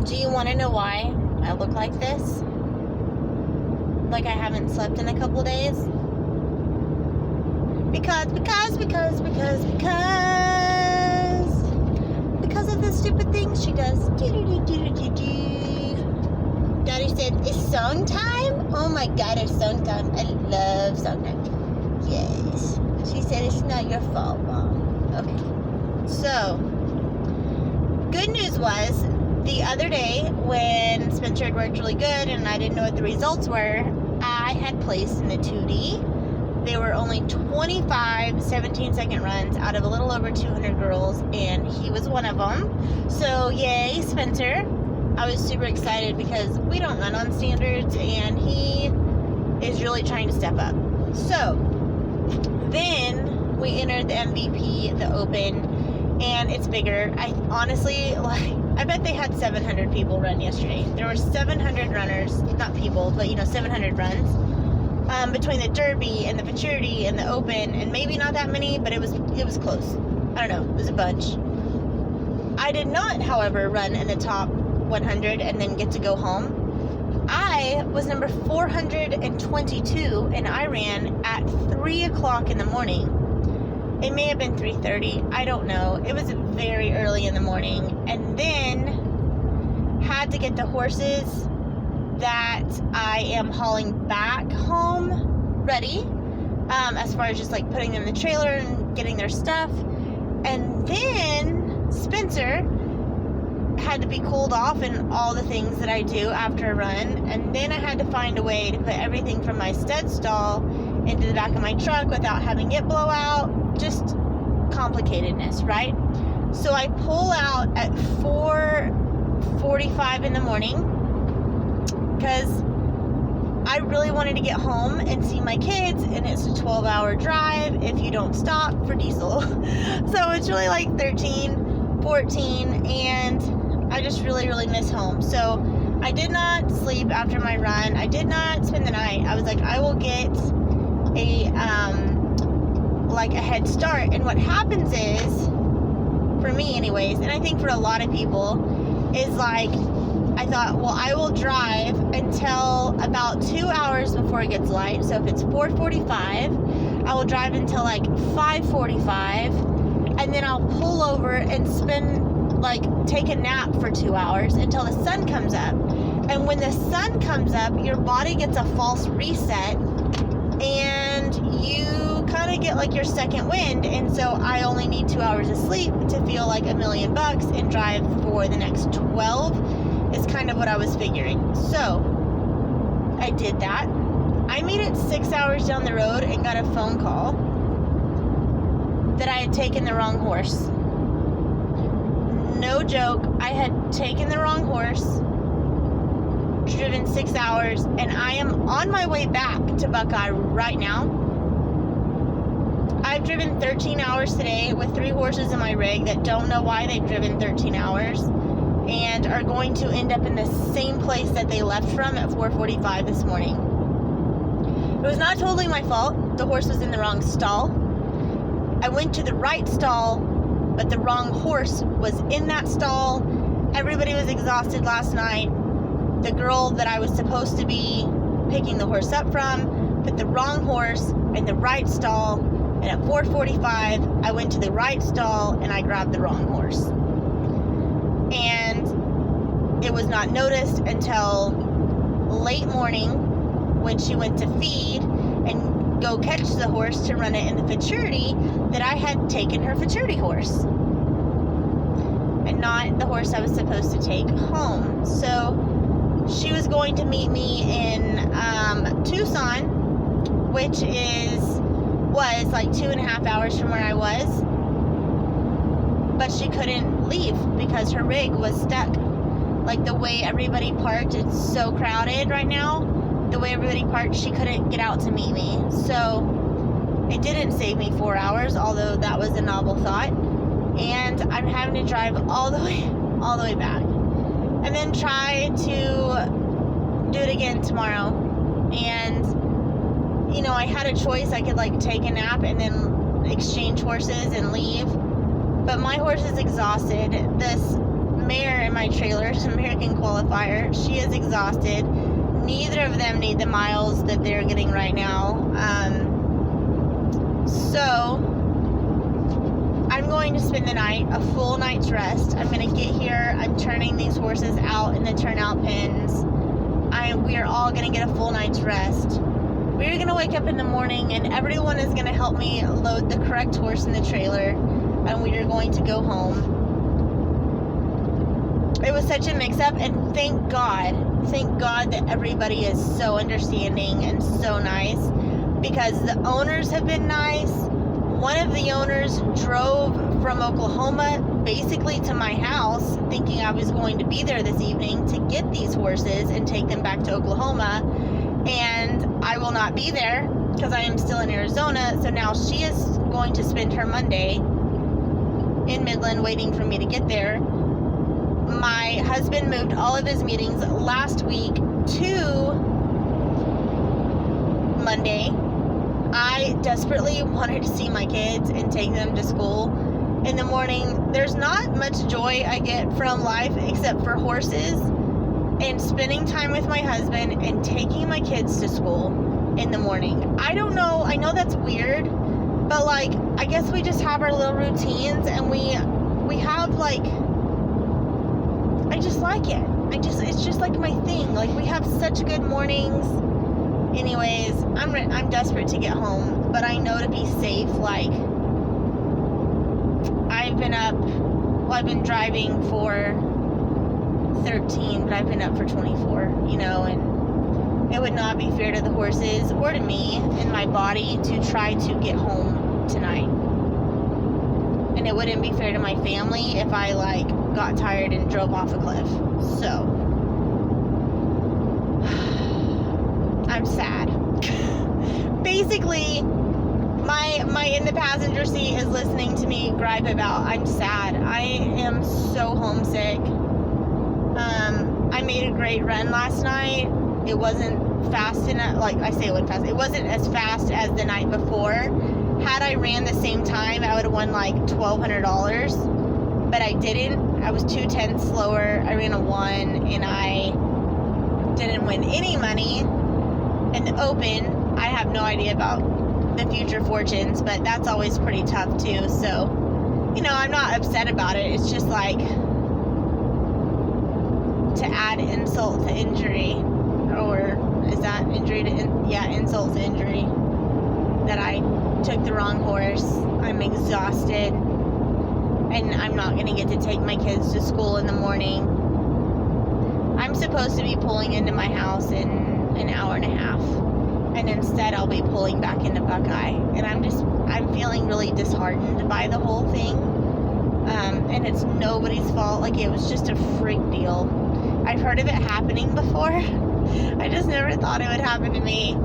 Do you want to know why I look like this? Like I haven't slept in a couple days? Because of the stupid things she does. Daddy said, it's song time? Oh my God, it's song time. I love song time. Yes. She said, it's not your fault, Mom. Okay. So, good news was, the other day when Spencer had worked really good and I didn't know what the results were, I had placed in the 2D. They were only 25 17-second runs out of a little over 200 girls, and he was one of them. So, yay, Spencer. I was super excited because we don't run on standards, and he is really trying to step up. So, then we entered the MVP, the Open, and it's bigger. I honestly, I bet they had 700 people run yesterday. There were 700 runners, not people, but 700 runs. Between the Derby and the Futurity and the Open, and maybe not that many, but it was close. I don't know, it was a bunch. I did not, however, run in the top 100 and then get to go home. I was number 422, and I ran at 3 o'clock in the morning. It may have been 3:30, I don't know. It was very early in the morning, and then had to get the horses that I am hauling back home ready, as far as just like putting them in the trailer and getting their stuff. And then Spencer had to be cooled off and all the things that I do after a run, and then I had to find a way to put everything from my stud stall into the back of my truck without having it blow out. Just complicatedness, right? So I pull out at 4:45 in the morning because I really wanted to get home and see my kids, and it's a 12-hour drive if you don't stop for diesel. So it's really like 13, 14, and I just really, really miss home. So I did not sleep after my run. I did not spend the night. I was like, I will get a head start. And what happens is, for me anyways, and I think for a lot of people, is like, I thought, well, I will drive until about 2 hours before it gets light. So if it's 4:45, I will drive until like 5:45, and then I'll pull over and take a nap for 2 hours until the sun comes up. And when the sun comes up, your body gets a false reset, and you kind of get like your second wind. And so I only need 2 hours of sleep to feel like $1,000,000 and drive for the next 12. Is kind of what I was figuring. So I did that. I made it 6 hours down the road and got a phone call that I had taken the wrong horse. No joke. I had taken the wrong horse, driven 6 hours, and I am on my way back to Buckeye right now. I've driven 13 hours today with 3 horses in my rig that don't know why they've driven 13 hours. And are going to end up in the same place that they left from at 4:45 this morning. It was not totally my fault. The horse was in the wrong stall. I went to the right stall, but the wrong horse was in that stall. Everybody was exhausted last night. The girl that I was supposed to be picking the horse up from put the wrong horse in the right stall, and at 4:45 I went to the right stall and I grabbed the wrong horse. And it was not noticed until late morning when she went to feed and go catch the horse to run it in the Futurity that I had taken her Futurity horse and not the horse I was supposed to take home. So she was going to meet me in Tucson, which was like 2.5 hours from where I was. But she couldn't leave because her rig was stuck. Like the way everybody parked, it's so crowded right now. The way everybody parked, she couldn't get out to meet me. So it didn't save me 4 hours, although that was a novel thought. And I'm having to drive all the way back, and then try to do it again tomorrow. And I had a choice. I could take a nap and then exchange horses and leave. But my horse is exhausted. This mare in my trailer, it's an American qualifier. She is exhausted. Neither of them need the miles that they're getting right now. So I'm going to spend the night, a full night's rest. I'm going to get here. I'm turning these horses out in the turnout pens. We are all going to get a full night's rest. We're going to wake up in the morning, and everyone is going to help me load the correct horse in the trailer, and we are going to go home. It was such a mix-up, and thank God that everybody is so understanding and so nice, because the owners have been nice. One of the owners drove from Oklahoma basically to my house, thinking I was going to be there this evening to get these horses and take them back to Oklahoma, and I will not be there because I am still in Arizona. So now she is going to spend her Monday in Midland waiting for me to get there. My husband moved all of his meetings last week to Monday. I desperately wanted to see my kids and take them to school in the morning. There's not much joy I get from life except for horses and spending time with my husband and taking my kids to school in the morning. I don't know, I know that's weird, but like, I guess we just have our little routines, and we have like, I just like it. It's just like my thing. Like, we have such good mornings. Anyways, I'm desperate to get home, but I know to be safe, like, I've been driving for 13, but I've been up for 24, you know, and it would not be fair to the horses or to me and my body to try to get home tonight. And it wouldn't be fair to my family if I, like, got tired and drove off a cliff. So, I'm sad. Basically, my in the passenger seat is listening to me gripe about I'm sad. I am so homesick. I made a great run last night. It wasn't fast enough. Like, I say it wasn't fast. It wasn't as fast as the night before. Had I ran the same time, I would have won like $1,200. But I didn't. I was 2/10 slower. I ran a 1, and I didn't win any money in the open. I have no idea about the future fortunes, but that's always pretty tough too. So, you know, I'm not upset about it. It's just like, to add insult to injury, or is that injury to insult to injury, that I took the wrong horse. I'm exhausted, and I'm not going to get to take my kids to school in the morning. I'm supposed to be pulling into my house in an hour and a half, and instead I'll be pulling back into Buckeye, and I'm feeling really disheartened by the whole thing, and it's nobody's fault. Like, it was just a freak deal. I've heard of it happening before. I just never thought it would happen to me,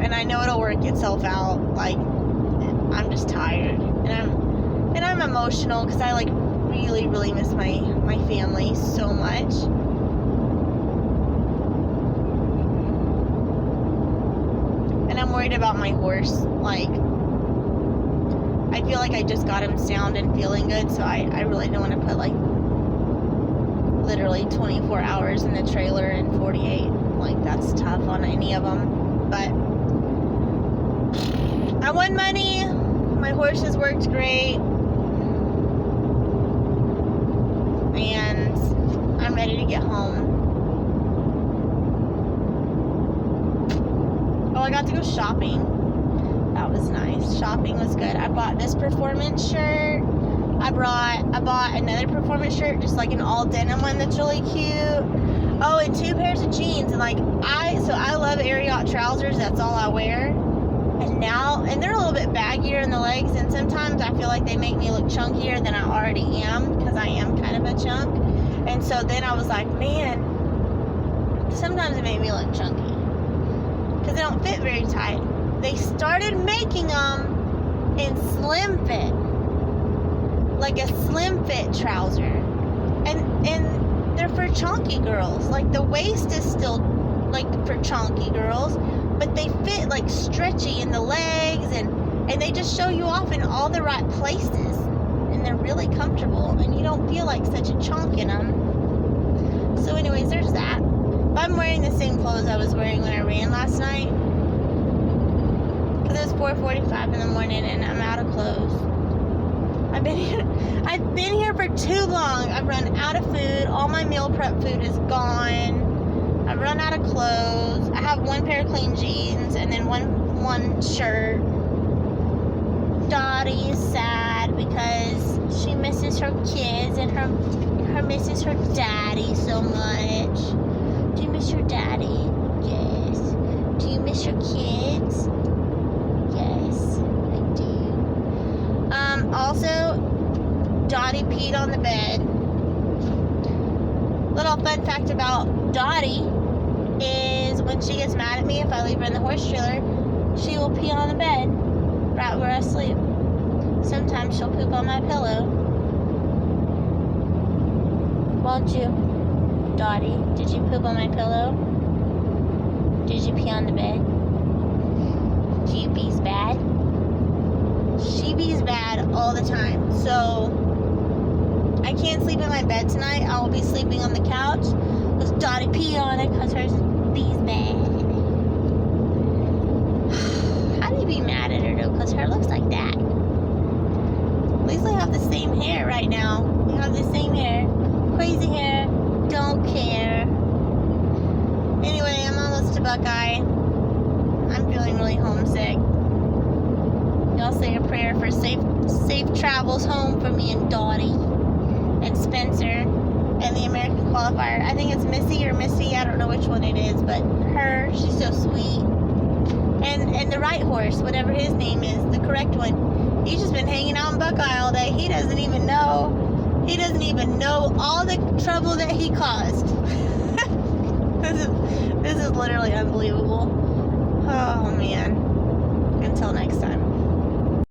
and I know it'll work itself out. Like, I'm just tired, and I'm emotional because I, like, really, really miss my family so much. And I'm worried about my horse. Like, I feel like I just got him sound and feeling good, so I really don't want to put, like, literally 24 hours in the trailer and 48. Like, that's tough on any of them. But I won money. My horses worked great. And I'm ready to get home. Oh, I got to go shopping. That was nice. Shopping was good. I bought this performance shirt. I bought another performance shirt, just like an all denim one that's really cute. Oh, and 2 pairs of jeans. And like, I love Ariat trousers. That's all I wear. And they're a little bit baggier in the legs, and sometimes I feel like they make me look chunkier than I already am, because I am kind of a chunk. And so then I was like, man, sometimes it made me look chunky, because they don't fit very tight. They started making them in slim fit, like a slim fit trouser, and they're for chunky girls. Like, the waist is still like for chunky girls, but they fit like stretchy in the legs, and they just show you off in all the right places. And and they're really comfortable, and you don't feel like such a chonk in them. So anyways, there's that. But I'm wearing the same clothes I was wearing when I ran last night, because it was 4:45 in the morning and I'm out of clothes. I've been here for too long. I've run out of food. All my meal prep food is gone. I've run out of clothes. I have one pair of clean jeans and then one shirt. Dottie is sad because she misses her kids and her misses her daddy so much. Do you miss your daddy? Yes. Do you miss your kids? Yes, I do. Also, Dottie peed on the bed. Little fun fact about Dottie is when she gets mad at me if I leave her in the horse trailer, she will pee on the bed right where I sleep. Sometimes she'll poop on my pillow. Won't you, Dottie? Did you poop on my pillow? Did you pee on the bed? Do you bees bad? She bees bad all the time. So I can't sleep in my bed tonight. I will be sleeping on the couch with Dottie pee on it because hers bees bad. How do you be mad at her though? Because her looks like that. At least we have the same hair right now. We have the same hair. Crazy hair. Don't care. Anyway, I'm almost to Buckeye. I'm feeling really homesick. Y'all say a prayer for safe travels home for me and Dottie and Spencer and the American qualifier. I think it's Missy or Missy. I don't know which one it is, but her, she's so sweet. And the right horse, whatever his name is, the correct one. He's just been hanging out in Buckeye all day. He doesn't even know all the trouble that he caused. This is literally unbelievable. Oh man.